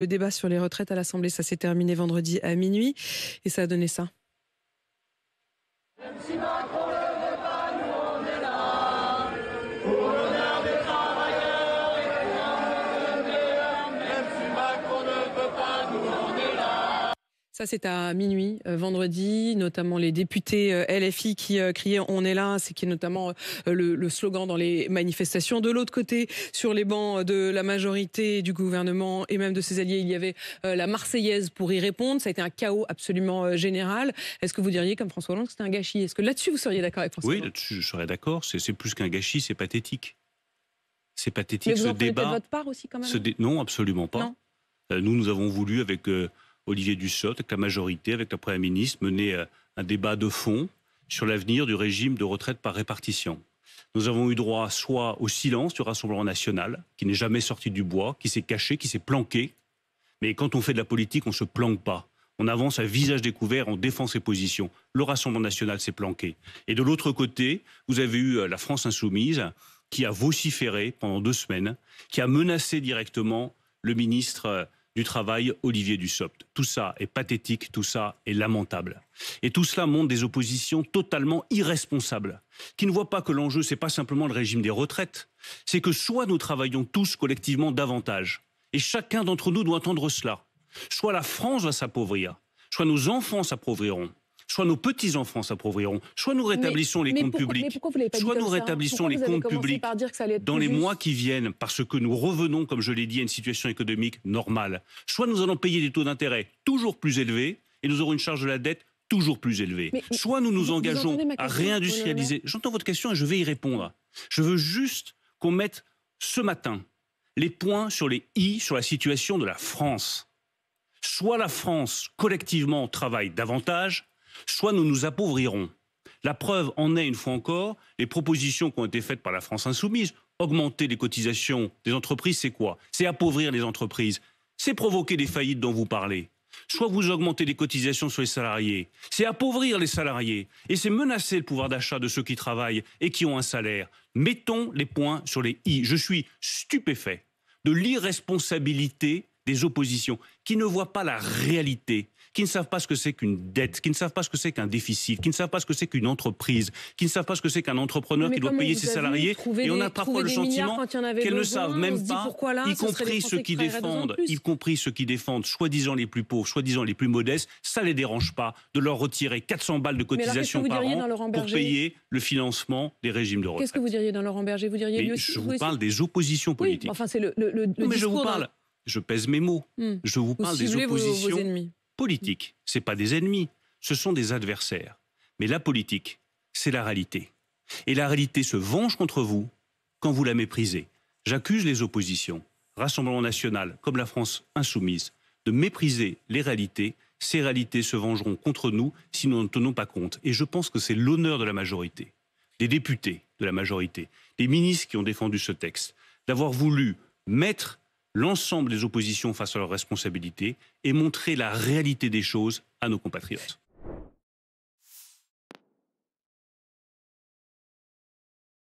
Le débat sur les retraites à l'Assemblée, ça s'est terminé vendredi à minuit et ça a donné ça. Même si Macron ne veut pas, nous on est là. Pour l'honneur des travailleurs et pour l'honneur. Même si Macron ne veut pas, nous on est là. Ça, c'est à minuit, vendredi, notamment les députés LFI qui criaient « On est là », c'est qui est notamment le slogan dans les manifestations. De l'autre côté, sur les bancs de la majorité du gouvernement et même de ses alliés, il y avait la Marseillaise pour y répondre. Ça a été un chaos absolument général. Est-ce que vous diriez, comme François Hollande, que c'était un gâchis? Est-ce que là-dessus, vous seriez d'accord avec François Hollande? Oui, là-dessus, je serais d'accord. C'est plus qu'un gâchis, c'est pathétique. C'est pathétique, Mais vous ce en prenez débat. peut-être votre part aussi, quand même? Non, absolument pas. Non. Nous avons voulu, avec Olivier Dussopt, avec la majorité, avec la Première ministre, mener un débat de fond sur l'avenir du régime de retraite par répartition. Nous avons eu droit soit au silence du Rassemblement national, qui n'est jamais sorti du bois, qui s'est caché, qui s'est planqué. Mais quand on fait de la politique, on ne se planque pas. On avance à visage découvert, on défend ses positions. Le Rassemblement national s'est planqué. Et de l'autre côté, vous avez eu la France insoumise, qui a vociféré pendant 2 semaines, qui a menacé directement le ministre du Travail, Olivier Dussopt. Tout ça est pathétique, tout ça est lamentable. Et tout cela montre des oppositions totalement irresponsables, qui ne voient pas que l'enjeu, ce n'est pas simplement le régime des retraites, c'est que soit nous travaillons tous collectivement davantage, et chacun d'entre nous doit entendre cela, soit la France va s'appauvrir, soit nos enfants s'appauvriront, soit nos petits-enfants s'appauvriront, soit nous rétablissons les comptes publics, soit nous rétablissons les comptes publics dans les mois qui viennent, parce que nous revenons, comme je l'ai dit, à une situation économique normale, soit nous allons payer des taux d'intérêt toujours plus élevés et nous aurons une charge de la dette toujours plus élevée. Soit nous nous engageons à réindustrialiser. J'entends votre question et je vais y répondre. Je veux juste qu'on mette ce matin les points sur les i sur la situation de la France. Soit la France, collectivement, travaille davantage, soit nous nous appauvrirons. La preuve en est, une fois encore, les propositions qui ont été faites par la France insoumise. Augmenter les cotisations des entreprises, c'est quoi? C'est appauvrir les entreprises. C'est provoquer des faillites dont vous parlez. Soit vous augmentez les cotisations sur les salariés. C'est appauvrir les salariés. Et c'est menacer le pouvoir d'achat de ceux qui travaillent et qui ont un salaire. Mettons les points sur les i. Je suis stupéfait de l'irresponsabilité des oppositions qui ne voient pas la réalité, qui ne savent pas ce que c'est qu'une dette, qui ne savent pas ce que c'est qu'un déficit, qui ne savent pas ce que c'est qu'une entreprise, qui ne savent pas ce que c'est qu'un entrepreneur qui doit payer ses salariés. Et on a parfois le sentiment qu'elles ne savent même pas, y compris ceux qui défendent, soi-disant les plus pauvres, soi-disant les plus modestes, ça ne les dérange pas de leur retirer 400 balles de cotisation par an pour payer le financement des régimes de retraite. Qu'est-ce que vous diriez dans Laurent Berger? Vous diriez lui aussi, je vous parle des oppositions politiques. Oui, enfin, c'est le mais je vous discours parle, je pèse mes mots. Je vous parle des oppositions vos ennemis politiques. Ce n'est pas des ennemis, ce sont des adversaires. Mais la politique, c'est la réalité. Et la réalité se venge contre vous quand vous la méprisez. J'accuse les oppositions, Rassemblement national comme la France insoumise, de mépriser les réalités. Ces réalités se vengeront contre nous si nous n'en tenons pas compte. Et je pense que c'est l'honneur de la majorité, des députés de la majorité, des ministres qui ont défendu ce texte, d'avoir voulu mettre l'ensemble des oppositions face à leurs responsabilités et montrer la réalité des choses à nos compatriotes.